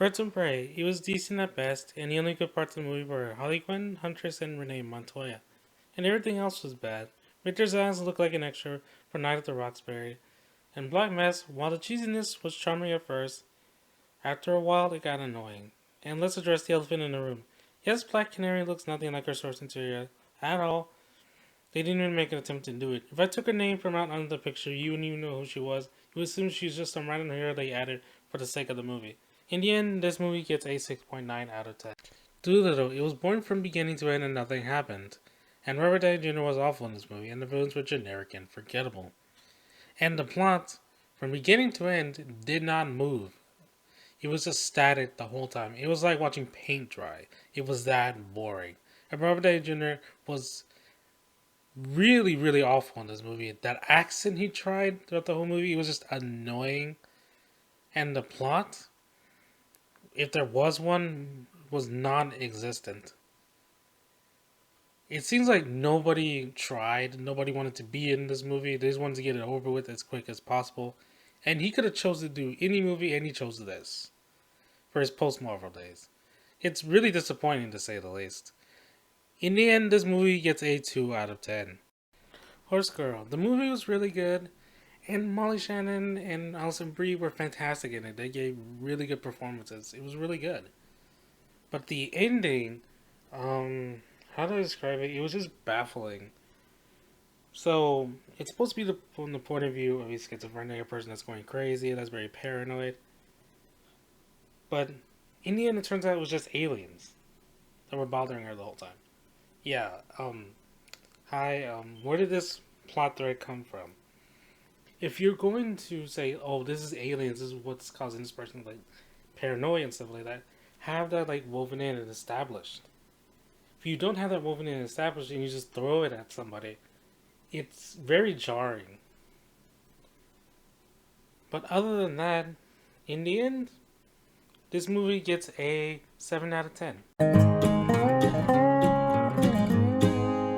Birds of Prey. He was decent at best, and the only good parts of the movie were Harley Quinn, Huntress, and Renee Montoya. And everything else was bad. Victor's eyes looked like an extra for Night at the Roxbury. And Black Mass, while the cheesiness was charming at first, after a while it got annoying. And let's address the elephant in the room. Yes, Black Canary looks nothing like her source material at all. They didn't even make an attempt to do it. If I took her name from out under the picture, you wouldn't even know who she was. You would assume she's just some random hero they added for the sake of the movie. In the end, this movie gets a 6.9 out of 10. Dolittle, it was boring from beginning to end and nothing happened. And Robert Downey Jr. was awful in this movie, and the villains were generic and forgettable. And the plot, from beginning to end, did not move. It was just static the whole time. It was like watching paint dry. It was that boring. And Robert Downey Jr. was really, really awful in this movie. That accent he tried throughout the whole movie, it was just annoying. And the plot, if there was one, was non-existent. It seems like nobody tried. Nobody wanted to be in this movie. They just wanted to get it over with as quick as possible. And he could have chose to do any movie, and he chose this for his post-Marvel days. It's really disappointing, to say the least. In the end, this movie gets a 2 out of 10. HorseGirl. The movie was really good, and Molly Shannon and Alison Brie were fantastic in it. They gave really good performances. It was really good. But the ending, how do I describe it? It was just baffling. So, it's supposed to be from the point of view of a schizophrenic, a person that's going crazy, that's very paranoid. But in the end, it turns out it was just aliens that were bothering her the whole time. Yeah, hi, where did this plot thread come from? If you're going to say, oh, this is aliens, this is what's causing this person, like, paranoia and stuff like that, have that, like, woven in and established. If you don't have that woven in and established and you just throw it at somebody, it's very jarring. But other than that, in the end, this movie gets a 7 out of 10.